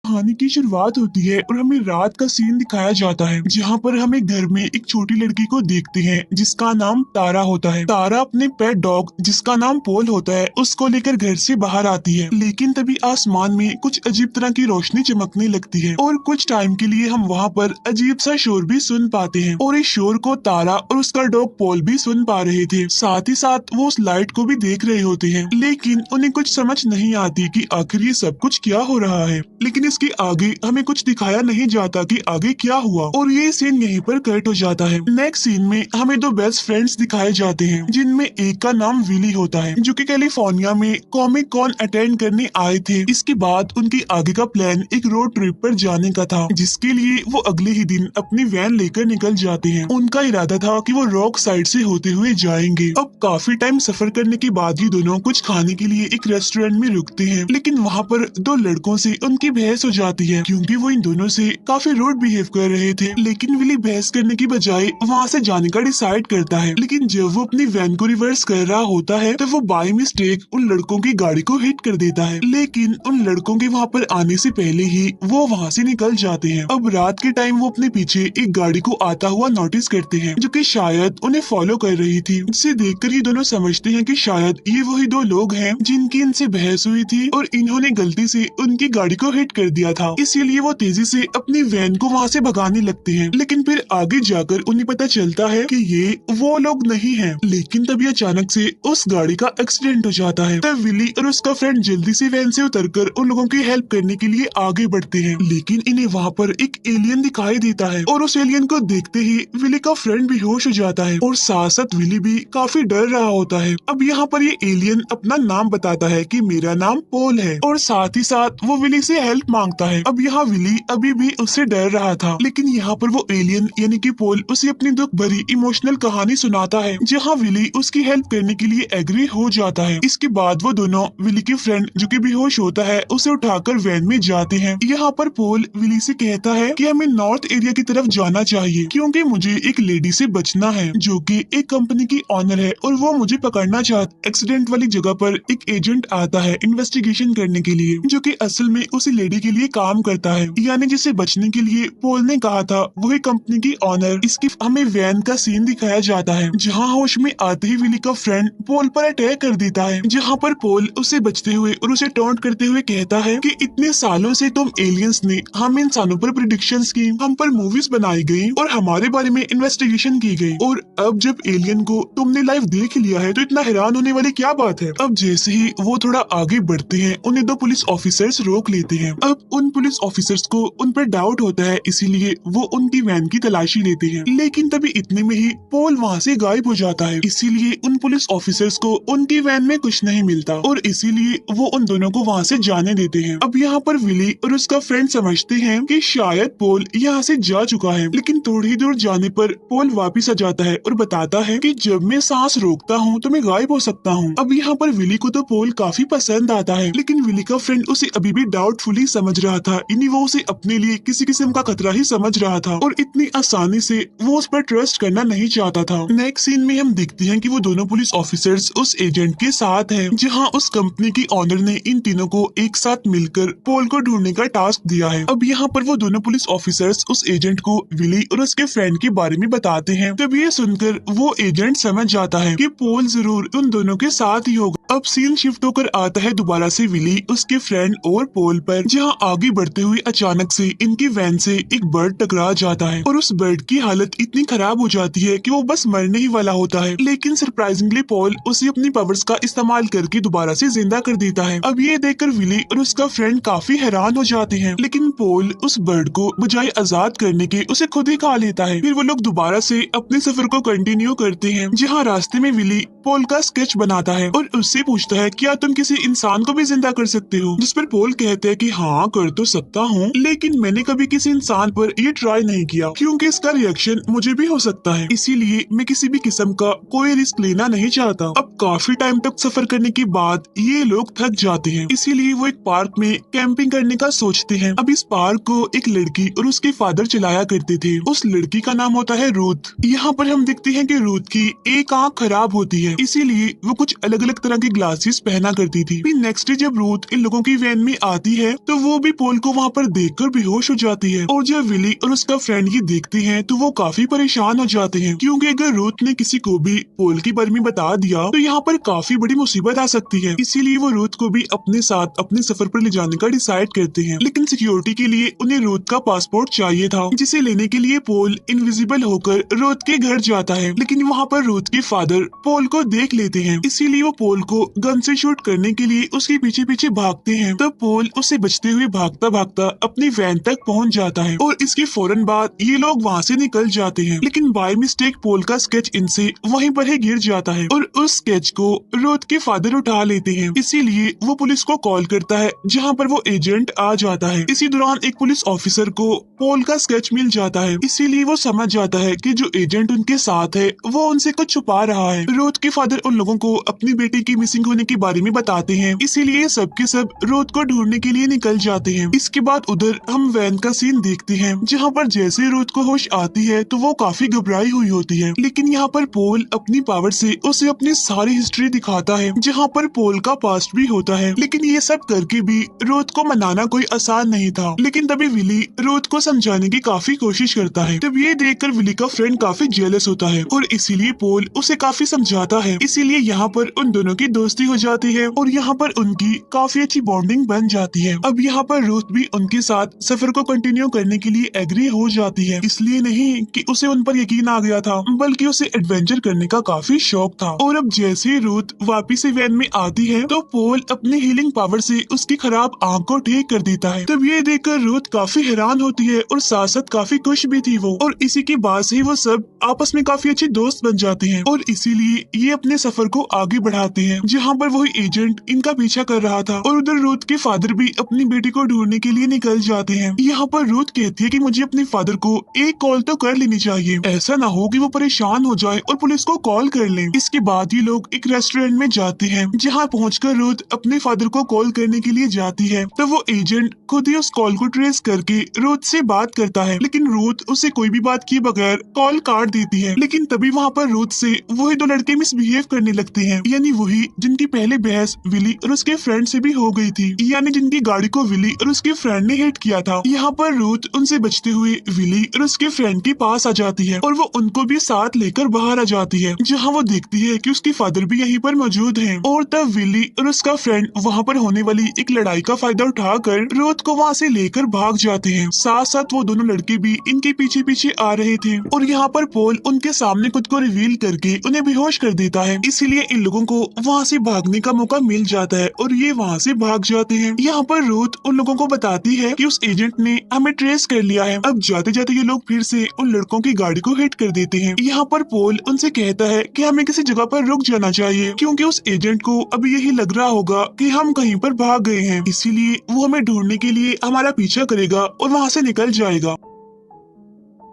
कहानी की शुरुआत होती है और हमें रात का सीन दिखाया जाता है जहाँ पर हमें घर में एक छोटी लड़की को देखते हैं जिसका नाम तारा होता है। तारा अपने पेट डॉग जिसका नाम पोल होता है उसको लेकर घर से बाहर आती है, लेकिन तभी आसमान में कुछ अजीब तरह की रोशनी चमकने लगती है और कुछ टाइम के लिए हम वहाँ पर अजीब सा शोर भी सुन पाते हैं और इस शोर को तारा और उसका डॉग पोल भी सुन पा रहे थे। साथ ही साथ वो उस लाइट को भी देख रहे होते हैं, लेकिन उन्हें कुछ समझ नहीं आती कि आखिर ये सब कुछ क्या हो रहा है। लेकिन इसके आगे हमें कुछ दिखाया नहीं जाता कि आगे क्या हुआ और ये सीन यहीं पर कट हो जाता है। नेक्स्ट सीन में हमें दो बेस्ट फ्रेंड्स दिखाए जाते हैं जिनमें एक का नाम विली होता है जो कि कैलिफोर्निया में कॉमिक कॉन अटेंड करने आए थे। इसके बाद उनकी आगे का प्लान एक रोड ट्रिप पर जाने का था जिसके लिए वो अगले ही दिन अपनी वैन लेकर निकल जाते हैं। उनका इरादा था कि वो रॉक साइड से होते हुए जाएंगे। अब काफी टाइम सफर करने के बाद ये दोनों कुछ खाने के लिए एक रेस्टोरेंट में रुकते हैं, लेकिन वहाँ पर दो लड़कों से उनकी बहस हो जाती है क्योंकि वो इन दोनों से काफी रूड बिहेव कर रहे थे। लेकिन विली बहस करने की बजाय वहाँ से जाने का डिसाइड करता है, लेकिन जब वो अपनी वैन को रिवर्स कर रहा होता है तो वो बाय मिस्टेक उन लड़कों की गाड़ी को हिट कर देता है, लेकिन उन लड़कों के वहाँ पर आने से पहले ही वो वहाँ से निकल जाते हैं। अब रात के टाइम वो अपने पीछे एक गाड़ी को आता हुआ नोटिस करते हैं जो कि शायद उन्हें फॉलो कर रही थी। जिसे देखकर ये दोनों समझते हैं कि शायद ये वही दो लोग हैं जिनकी इनसे बहस हुई थी और इन्होंने गलती से उनकी गाड़ी को हिट कर दिया था। इसीलिए वो तेजी से अपनी वैन को वहाँ से भगाने लगते हैं, लेकिन फिर आगे जाकर उन्हें पता चलता है कि ये वो लोग नहीं हैं। लेकिन तभी अचानक से उस गाड़ी का एक्सीडेंट हो जाता है। तब विली और उसका फ्रेंड जल्दी से वैन से उतरकर उन लोगों की हेल्प करने के लिए आगे बढ़ते हैं, लेकिन इन्हें वहाँ पर एक एलियन दिखाई देता है और उस एलियन को देखते ही विली का फ्रेंड बेहोश हो जाता है और साथ साथ विली भी काफी डर रहा होता है। अब यहाँ पर ये एलियन अपना नाम बताता है कि मेरा नाम पोल है और साथ ही साथ वो विली से हेल्प मांगता है। अब यहाँ विली अभी भी उससे डर रहा था, लेकिन यहाँ पर वो एलियन यानी कि पोल उसे अपनी दुख भरी इमोशनल कहानी सुनाता है जहाँ विली उसकी हेल्प करने के लिए एग्री हो जाता है। इसके बाद वो दोनों विली के फ्रेंड जो कि बेहोश होता है उसे उठाकर वैन में जाते हैं। यहाँ पर पोल विली से कहता है कि हमें नॉर्थ एरिया की तरफ जाना चाहिए क्योंकि मुझे एक लेडी से बचना है जो कि एक कंपनी की ऑनर है और वो मुझे पकड़ना चाहती। एक्सीडेंट वाली जगह पर एक एजेंट आता है इन्वेस्टिगेशन करने के लिए जो कि असल में उसी लेडी के लिए काम करता है, यानी जिसे बचने के लिए पोल ने कहा था वही कंपनी की ऑनर। इसकी हमें वैन का सीन दिखाया जाता है जहाँ होश में आते ही विली का फ्रेंड पोल पर अटैक कर देता है, जहाँ पर पोल उसे बचते हुए और उसे टॉन्ट करते हुए कहता है कि इतने सालों से तुम एलियंस ने हम इंसानों पर प्रेडिक्शंस की, हम पर मूवीज बनाई गई और हमारे बारे में इन्वेस्टिगेशन की गई, और अब जब एलियन को तुमने लाइव देख लिया है तो इतना हैरान होने वाली क्या बात है। अब जैसे ही वो थोड़ा आगे बढ़ते हैं उन्हें दो पुलिस ऑफिसर्स रोक लेते हैं। अब उन पुलिस ऑफिसर्स को उन पर डाउट होता है, इसीलिए वो उनकी वैन की तलाशी लेते हैं, लेकिन तभी इतने में ही पोल वहाँ से गायब हो जाता है। इसीलिए उन पुलिस ऑफिसर्स को उनकी वैन में कुछ नहीं मिलता और इसीलिए वो उन दोनों को वहाँ से जाने देते हैं। अब यहाँ पर विली और उसका फ्रेंड समझते हैं कि शायद पोल यहाँ से जा चुका है, लेकिन थोड़ी दूर जाने पर पोल वापिस आ जाता है और बताता है कि जब मैं सांस रोकता हूँ तो मैं गायब हो सकता हूँ। अब यहाँ पर विली को तो पोल काफी पसंद आता है, लेकिन विली का फ्रेंड उसे अभी भी डाउटफुली समझ रहा था, यानी वो उसे अपने लिए किसी किस्म का खतरा ही समझ रहा था और इतनी आसानी से वो उस पर ट्रस्ट करना नहीं चाहता था। नेक्स्ट सीन में हम देखते हैं कि वो दोनों पुलिस ऑफिसर्स उस एजेंट के साथ हैं, जहां उस कंपनी की ऑनर ने इन तीनों को एक साथ मिलकर पोल को ढूंढने का टास्क दिया है। अब यहाँ पर वो दोनों पुलिस ऑफिसर्स उस एजेंट को विली और उसके फ्रेंड के बारे में बताते हैं। तब ये सुनकर वो एजेंट समझ जाता है कि पोल जरूर उन दोनों के साथ ही होगा। अब सीन शिफ्ट होकर आता है दोबारा से विली, उसके फ्रेंड और पोल पर, जहाँ आगे बढ़ते हुए अचानक से इनकी वैन से एक बर्ड टकरा जाता है और उस बर्ड की हालत इतनी खराब हो जाती है कि वो बस मरने ही वाला होता है, लेकिन सरप्राइजिंगली पोल उसे अपनी पावर्स का इस्तेमाल करके दोबारा से जिंदा कर देता है। अब ये देखकर विली और उसका फ्रेंड काफी हैरान हो जाते हैं, लेकिन पोल उस बर्ड को बजाय आजाद करने के उसे खुद ही खा लेता है। फिर वो लोग दोबारा से अपने सफर को कंटिन्यू करते हैं, जहाँ रास्ते में विली पोल का स्केच बनाता है और उससे पूछता है क्या तुम किसी इंसान को भी जिंदा कर सकते हो, जिस पर पोल कहते हैं कि हाँ कर तो सकता हूँ, लेकिन मैंने कभी किसी इंसान पर ये ट्राई नहीं किया क्योंकि इसका रिएक्शन मुझे भी हो सकता है, इसीलिए मैं किसी भी किस्म का कोई रिस्क लेना नहीं चाहता। अब काफी टाइम तक सफर करने के बाद ये लोग थक जाते हैं, इसीलिए वो एक पार्क में कैंपिंग करने का सोचते हैं। अब इस पार्क को एक लड़की और उसके फादर चलाया करते थे। उस लड़की का नाम होता है रूथ। यहाँ पर हम देखते हैं कि रूथ की एक आंख खराब होती है, इसीलिए वो कुछ अलग अलग तरह के के ग्लासेस पहना करती थी। फिर नेक्स्ट डे जब रूथ इन लोगों की वैन में आती है तो वो भी पोल को वहाँ पर देखकर बेहोश हो जाती है, और जब विली और उसका फ्रेंड ये देखते हैं तो वो काफी परेशान हो जाते हैं, क्योंकि अगर रूथ ने किसी को भी पोल के बारे में बता दिया तो यहाँ पर काफी बड़ी मुसीबत आ सकती है। इसीलिए वो रूथ को भी अपने साथ अपने सफर पर ले जाने का डिसाइड करते हैं, लेकिन सिक्योरिटी के लिए उन्हें रूथ का पासपोर्ट चाहिए था, जिसे लेने के लिए पोल इनविजिबल होकर रूथ के घर जाता है। लेकिन वहाँ पर रूथ के फादर पोल को देख लेते हैं, इसीलिए वो पोल को गन से शूट करने के लिए उसके पीछे पीछे भागते हैं। तब पोल उससे बचते हुए भागता भागता अपनी वैन तक पहुँच जाता है, और इसके फौरन बाद ये लोग वहाँ से निकल जाते हैं। लेकिन बाय मिस्टेक पोल का स्केच इनसे वहीं पर ही गिर जाता है, और उस स्केच को रूथ के फादर उठा लेते हैं। इसीलिए वो पुलिस को कॉल करता है, जहाँ पर वो एजेंट आ जाता है। इसी दौरान एक पुलिस ऑफिसर को पोल का स्केच मिल जाता है, इसीलिए वो समझ जाता है कि जो एजेंट उनके साथ है वो उनसे कुछ छुपा रहा है। रूथ के फादर उन लोगों को अपनी बेटी की मिसिंग होने के बारे में बताते हैं, इसीलिए सबके सब रूथ को ढूंढने के लिए निकल जाते हैं। इसके बाद उधर हम वैन का सीन देखते हैं, जहाँ पर जैसे रूथ को होश आती है तो वो काफी घबराई हुई होती है। लेकिन यहाँ पर पोल अपनी पावर से उसे अपनी सारी हिस्ट्री दिखाता है, जहाँ पर पोल का पास्ट भी होता है। लेकिन ये सब करके भी रूथ को मनाना कोई आसान नहीं था। लेकिन तभी विली रूथ को समझाने की काफी कोशिश करता है। तब ये देखकर विली का फ्रेंड काफी जेलस होता है, और इसीलिए पोल उसे काफी समझाता है। इसीलिए यहाँ पर उन दोनों की दोस्ती हो जाती है, और यहाँ पर उनकी काफी अच्छी बॉन्डिंग बन जाती है। अब यहाँ पर रूथ भी उनके साथ सफर को कंटिन्यू करने के लिए एग्री हो जाती है। इसलिए नहीं कि उसे उन पर यकीन आ गया था, बल्कि उसे एडवेंचर करने का काफी शौक था। और अब जैसे ही रूथ वापिस से वैन में आती है तो पोल अपनी हीलिंग पावर से उसकी खराब आंख को ठीक कर देता है। तब ये देखकर रूथ काफी हैरान होती है, और साथ साथ काफी खुश भी थी वो। और इसी के बाद से वो सब आपस में काफी अच्छे दोस्त बन जाते हैं, और इसीलिए ये अपने सफर को आगे बढ़ाते हैं, जहाँ पर वही एजेंट इनका पीछा कर रहा था। और उधर रूथ के फादर भी अपनी बेटी को ढूंढने के लिए निकल जाते हैं। यहाँ पर रूथ कहती है कि मुझे अपने फादर को एक कॉल तो कर लेनी चाहिए, ऐसा ना हो कि वो परेशान हो जाए और पुलिस को कॉल कर ले। इसके बाद ये लोग एक रेस्टोरेंट में जाते हैं, जहाँ पहुंचकर रूथ अपने फादर को कॉल करने के लिए जाती है। तो वो एजेंट खुद ही उस कॉल को ट्रेस करके रूथ से बात करता है, लेकिन रूथ उसे कोई भी बात किए बगैर कॉल काट देती है। लेकिन तभी वहाँ पर रूथ से वही दो लड़के मिसबिहेव करने लगते हैं, यानी वही जिनकी पहले बहस विली और उसके फ्रेंड से भी हो गई थी, यानी जिनकी गाड़ी को विली और उसके फ्रेंड ने हिट किया था। यहाँ पर रूथ उनसे बचते हुए विली और उसके फ्रेंड के पास आ जाती है, और वो उनको भी साथ लेकर बाहर आ जाती है, जहाँ वो देखती है कि उसके फादर भी यहीं पर मौजूद हैं। और तब विली और उसका फ्रेंड वहाँ पर होने वाली एक लड़ाई का फायदा उठाकर रूथ को वहाँ से लेकर भाग जाते हैं। साथ साथ वो दोनों लड़के भी इनके पीछे पीछे आ रहे थे, और यहाँ पर पोल उनके सामने खुद को रिवील करके उन्हें बेहोश कर देता है। इसीलिए इन लोगों को वहाँ से भागने का मौका मिल जाता है, और ये वहाँ से भाग जाते हैं। यहाँ पर रूथ उन लोगों को बताती है कि उस एजेंट ने हमें ट्रेस कर लिया है। अब जाते जाते ये लोग फिर से उन लड़कों की गाड़ी को हिट कर देते हैं। यहाँ पर पोल उनसे कहता है कि हमें किसी जगह पर रुक जाना चाहिए, क्योंकि उस एजेंट को अभी यही लग रहा होगा कि हम कहीं पर भाग गए हैं, इसीलिए वो हमें ढूंढने के लिए हमारा पीछा करेगा और वहाँ से निकल जाएगा।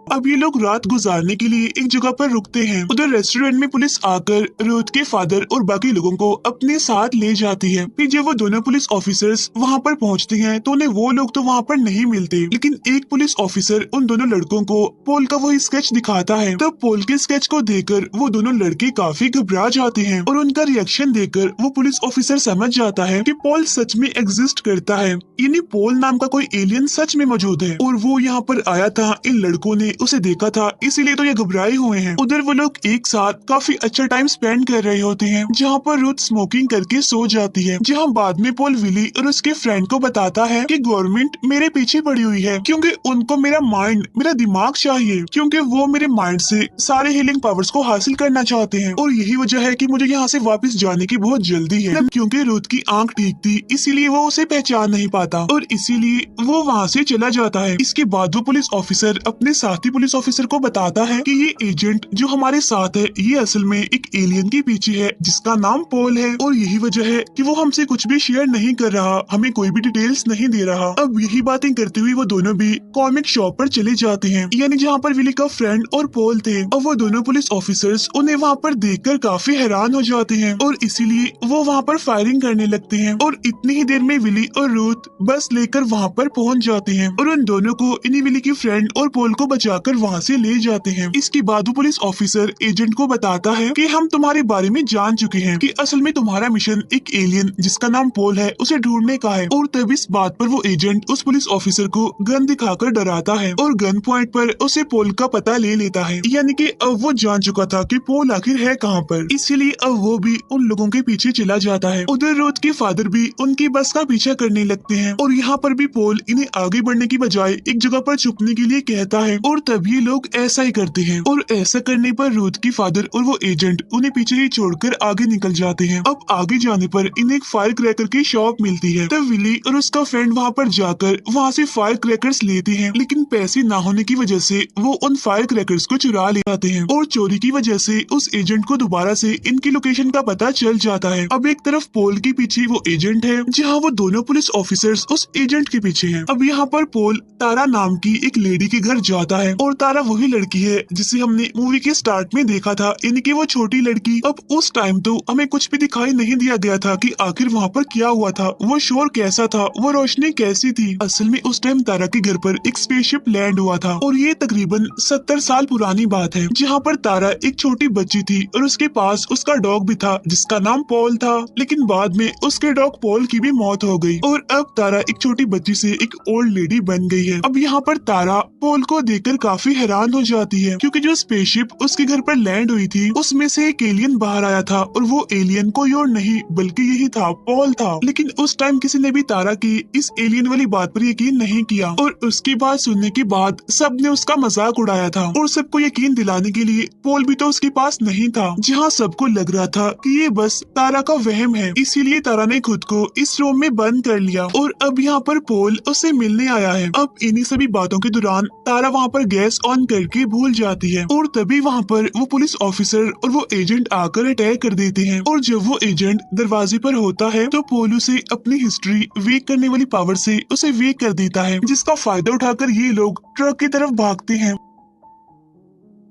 अब ये लोग रात गुजारने के लिए एक जगह पर रुकते हैं। उधर रेस्टोरेंट में पुलिस आकर रूथ के फादर और बाकी लोगों को अपने साथ ले जाती है। फिर जब वो दोनों पुलिस ऑफिसर्स वहाँ पर पहुँचते हैं तो उन्हें वो लोग तो वहाँ पर नहीं मिलते, लेकिन एक पुलिस ऑफिसर उन दोनों लड़कों को पोल का वही स्केच दिखाता है। तब पोल के स्केच को देखकर वो दोनों लड़के काफी घबरा जाते हैं, और उनका रिएक्शन देखकर वो पुलिस ऑफिसर समझ जाता है कि पोल सच में एग्जिस्ट करता है, यानी पोल नाम का कोई एलियन सच में मौजूद है, और वो यहाँ पर आया था। इन लड़कों ने उसे देखा था, इसीलिए तो ये घबराए हुए हैं। उधर वो लोग एक साथ काफी अच्छा टाइम स्पेंड कर रहे होते हैं, जहाँ पर रूथ स्मोकिंग करके सो जाती है। जहाँ बाद में पोल विली और उसके फ्रेंड को बताता है कि गवर्नमेंट मेरे पीछे पड़ी हुई है, क्योंकि उनको मेरा माइंड, मेरा दिमाग चाहिए, क्योंकि वो मेरे माइंड से सारे हीलिंग पावर्स को हासिल करना चाहते हैं। और यही वजह है कि मुझे यहाँ से वापस जाने की बहुत जल्दी है, क्योंकि रूथ की आंख ठीक थी, इसीलिए वो उसे पहचान नहीं पाता, और इसीलिए वो वहाँ से चला जाता है। इसके बाद वो पुलिस ऑफिसर अपने साथी पुलिस ऑफिसर को बताता है कि ये एजेंट जो हमारे साथ है, ये असल में एक एलियन के पीछे है जिसका नाम पोल है, और यही वजह है कि वो हमसे कुछ भी शेयर नहीं कर रहा, हमें कोई भी डिटेल्स नहीं दे रहा। अब यही बातें करते हुए वो दोनों भी कॉमिक शॉप पर चले जाते हैं, यानी जहाँ पर विली का फ्रेंड और पोल थे। और वो दोनों पुलिस ऑफिसर्स उन्हें वहाँ पर देखकर काफी हैरान हो जाते हैं, और इसीलिए वो वहाँ पर फायरिंग करने लगते हैं। और इतनी ही देर में विली और रूथ बस लेकर वहाँ पर पहुँच जाते हैं, और उन दोनों को इन्हीं विली की फ्रेंड और पोल को बचा उठाकर वहाँ से ले जाते हैं। इसके बाद वो पुलिस ऑफिसर एजेंट को बताता है कि हम तुम्हारे बारे में जान चुके हैं कि असल में तुम्हारा मिशन एक एलियन जिसका नाम पोल है उसे ढूंढने का है। और तब इस बात पर वो एजेंट उस पुलिस ऑफिसर को गन दिखाकर डराता है और गन पॉइंट पर उसे पोल का पता ले लेता है। यानी कि अब वो जान चुका था कि पोल आखिर है कहाँ पर, इसीलिए अब वो भी उन लोगों के पीछे चला जाता है। उधर रोथ के फादर भी उनकी बस का पीछा करने लगते हैं और यहाँ पर भी पोल इन्हें आगे बढ़ने की बजाय एक जगह पर छुपने के लिए कहता है और तब ये लोग ऐसा ही करते हैं। और ऐसा करने पर रोथ की फादर और वो एजेंट उन्हें पीछे ही छोड़कर आगे निकल जाते हैं। अब आगे जाने पर इन्हें एक फायर क्रैकर की शॉप मिलती है। तब विली और उसका फ्रेंड वहाँ पर जाकर वहाँ से फायर क्रैकर्स लेते हैं, लेकिन पैसे ना होने की वजह से वो उन फायर क्रैकर्स को चुरा ले जाते हैं और चोरी की वजह से उस एजेंट को दोबारा से इनकी लोकेशन का पता चल जाता है। अब एक तरफ पोल के पीछे वो एजेंट है जहाँ वो दोनों पुलिस ऑफिसर्स उस एजेंट के पीछे हैं। अब यहाँ पर पोल तारा नाम की एक लेडी के घर जाता है और तारा वही लड़की है जिसे हमने मूवी के स्टार्ट में देखा था, यानी कि वो छोटी लड़की। अब उस टाइम तो हमें कुछ भी दिखाई नहीं दिया गया था कि आखिर वहाँ पर क्या हुआ था, वो शोर कैसा था, वो रोशनी कैसी थी। असल में उस टाइम तारा के घर पर एक स्पेसशिप लैंड हुआ था और ये तकरीबन 70 साल पुरानी बात है, जहाँ पर तारा एक छोटी बच्ची थी और उसके पास उसका डॉग भी था जिसका नाम पॉल था। लेकिन बाद में उसके डॉग पॉल की भी मौत हो गई और अब तारा एक छोटी बच्ची से एक ओल्ड लेडी बन गई है। अब यहाँ पर तारा पॉल को देखकर काफी हैरान हो जाती है क्योंकि जो स्पेसशिप उसके घर पर लैंड हुई थी उसमें से एक एलियन बाहर आया था और वो एलियन कोई और नहीं बल्कि यही था, पॉल था। लेकिन उस टाइम किसी ने भी तारा की इस एलियन वाली बात पर यकीन नहीं किया और उसकी बात सुनने के बाद सबने उसका मजाक उड़ाया था और सबको यकीन दिलाने के लिए पॉल भी तो उसके पास नहीं था। जहाँ सबको लग रहा था कि ये बस तारा का वहम है, इसीलिए तारा ने खुद को इस रूम में बंद कर लिया और अब यहाँ पर पॉल उससे मिलने आया है। अब इन्हीं सभी बातों के दौरान तारा वहाँ पर गैस ऑन करके भूल जाती है और तभी वहाँ पर वो पुलिस ऑफिसर और वो एजेंट आकर अटैक कर देते हैं। और जब वो एजेंट दरवाजे पर होता है तो पॉल उसे अपनी हिस्ट्री वीक करने वाली पावर से उसे वीक कर देता है, जिसका फायदा उठाकर ये लोग ट्रक की तरफ भागते हैं।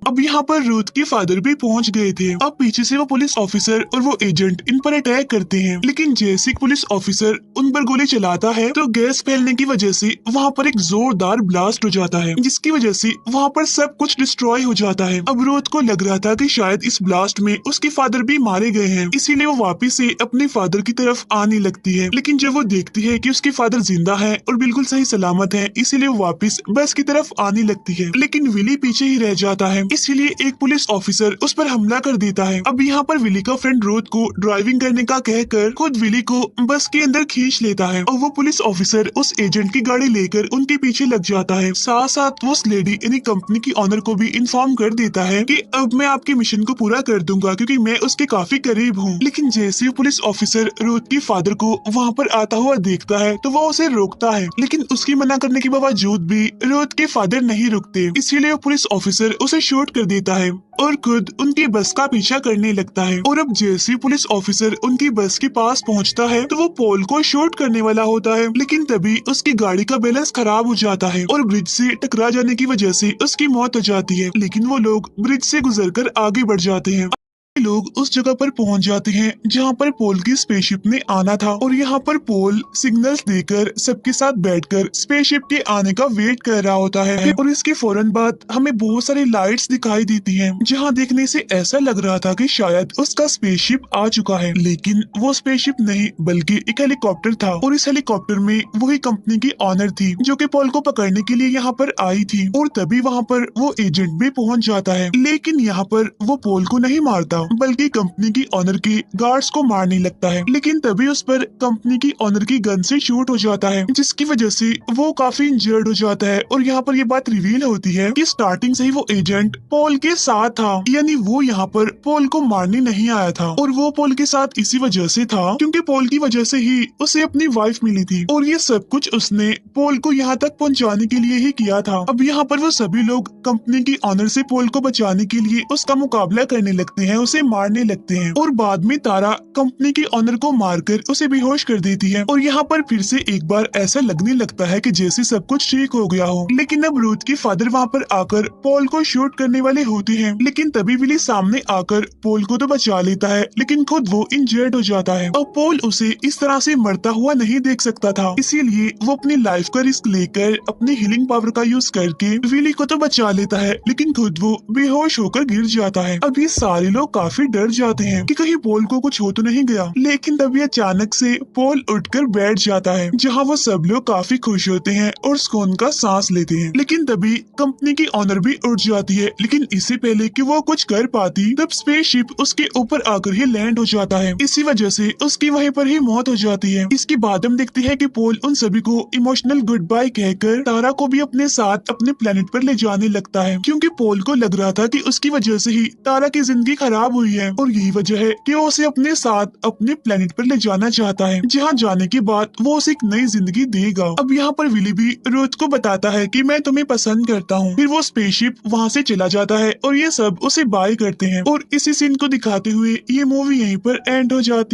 अब यहाँ पर रूथ के फादर भी पहुँच गए थे। अब पीछे से वो पुलिस ऑफिसर और वो एजेंट इन पर अटैक करते हैं, लेकिन जैसे पुलिस ऑफिसर उन पर गोली चलाता है तो गैस फैलने की वजह से वहाँ पर एक जोरदार ब्लास्ट हो जाता है, जिसकी वजह से वहाँ पर सब कुछ डिस्ट्रॉय हो जाता है। अब रूथ को लग रहा था कि शायद इस ब्लास्ट में उसके फादर भी मारे गए हैं, इसीलिए वो वापिस से अपने फादर की तरफ आने लगती है। लेकिन जब वो देखती है कि उसके फादर जिंदा है और बिल्कुल सही सलामत है, इसीलिए वो वापिस बस की तरफ आने लगती है। लेकिन विली पीछे ही रह जाता है, इसीलिए एक पुलिस ऑफिसर उस पर हमला कर देता है। अब यहाँ पर विली का फ्रेंड रोथ को ड्राइविंग करने का कहकर खुद विली को बस के अंदर खींच लेता है और वो पुलिस ऑफिसर उस एजेंट की गाड़ी लेकर उनके पीछे लग जाता है। साथ साथ वो उस लेडी यानी कंपनी की ऑनर को भी इन्फॉर्म कर देता है कि अब मैं आपके मिशन को पूरा कर दूंगा क्योंकि मैं उसके काफी करीब हूँ। लेकिन जैसे पुलिस ऑफिसर रोथ के फादर को वहाँ पर आता हुआ देखता है तो वो उसे रोकता है, लेकिन उसकी मना करने के बावजूद भी रोथ के फादर नहीं रुकते, इसीलिए वो पुलिस ऑफिसर उसे शूट कर देता है और खुद उनकी बस का पीछा करने लगता है। और अब जैसे पुलिस ऑफिसर उनकी बस के पास पहुंचता है तो वो पोल को शूट करने वाला होता है, लेकिन तभी उसकी गाड़ी का बैलेंस खराब हो जाता है और ब्रिज से टकरा जाने की वजह से उसकी मौत हो जाती है। लेकिन वो लोग ब्रिज से गुजरकर आगे बढ़ जाते हैं। लोग उस जगह पर पहुंच जाते हैं जहां पर पोल की स्पेसशिप ने आना था और यहाँ पर पोल सिग्नल्स देकर सबके साथ बैठकर स्पेसशिप के आने का वेट कर रहा होता है। और इसके फौरन बाद हमें बहुत सारी लाइट्स दिखाई देती हैं, जहां देखने से ऐसा लग रहा था कि शायद उसका स्पेसशिप आ चुका है, लेकिन वो स्पेसशिप नहीं बल्कि एक हेलीकॉप्टर था और इस हेलीकॉप्टर में वही कंपनी की ऑनर थी जो कि पोल को पकड़ने के लिए यहाँ पर आई थी। और तभी वहाँ पर वो एजेंट भी पहुंच जाता है, लेकिन यहाँ पर वो पोल को नहीं मारता बल्कि कंपनी की ऑनर के गार्ड्स को मारने लगता है। लेकिन तभी उस पर कंपनी की ऑनर की गन से शूट हो जाता है, जिसकी वजह से वो काफी इंजर्ड हो जाता है। और यहाँ पर ये बात रिवील होती है कि स्टार्टिंग से ही वो एजेंट पोल के साथ था, यानी वो यहाँ पर पोल को मारने नहीं आया था और वो पोल के साथ इसी वजह से था क्योंकि पोल की वजह से ही उसे अपनी वाइफ मिली थी और ये सब कुछ उसने पोल को यहाँ तक पहुँचाने के लिए ही किया था। अब यहाँ पर वो सभी लोग कंपनी की ऑनर से पोल को बचाने के लिए उसका मुकाबला करने लगते हैं, उसे उसे मारने लगते हैं और बाद में तारा कंपनी के ऑनर को मारकर उसे बेहोश कर देती है। और यहाँ पर फिर से एक बार ऐसा लगने लगता है कि जैसे सब कुछ ठीक हो गया हो। लेकिन अब रूथ के फादर वहाँ पर आकर पॉल को शूट करने वाले होते हैं, लेकिन तभी विली सामने आकर पॉल को तो बचा लेता है, लेकिन खुद वो इंजर्ड हो जाता है। और पॉल उसे इस तरह से मरता हुआ नहीं देख सकता था, इसीलिए वो अपनी लाइफ का रिस्क लेकर अपने हीलिंग पावर का यूज करके विली को तो बचा लेता है, लेकिन खुद वो बेहोश होकर गिर जाता है। अब ये सारे लोग काफी डर जाते हैं कि कहीं पॉल को कुछ हो तो नहीं गया, लेकिन तभी अचानक से पॉल उठकर बैठ जाता है, जहाँ वो सब लोग काफी खुश होते हैं और सुकून का सांस लेते हैं। लेकिन तभी कंपनी की ऑनर भी उठ जाती है, लेकिन इससे पहले कि वो कुछ कर पाती तब स्पेसशिप उसके ऊपर आकर ही लैंड हो जाता है। इसी वजह से उसकी वहीं पर ही मौत हो जाती है। इसके बाद हम देखते हैं कि पॉल उन सभी को इमोशनल गुड बाय कहकर तारा को भी अपने साथ अपने प्लेनेट पर ले जाने लगता है, क्योंकि पॉल को लग रहा था कि उसकी वजह से ही तारा की जिंदगी खराब हुई है और यही वजह है कि वो उसे अपने साथ अपने प्लेनेट पर ले जाना चाहता है, जहाँ जाने के बाद वो उसे एक नई जिंदगी देगा। अब यहाँ पर विली भी रूथ को बताता है कि मैं तुम्हें पसंद करता हूँ। फिर वो स्पेसशिप वहाँ से चला जाता है और ये सब उसे बाय करते हैं और इसी सीन को दिखाते हुए ये मूवी यहीं पर एंड हो जाती है।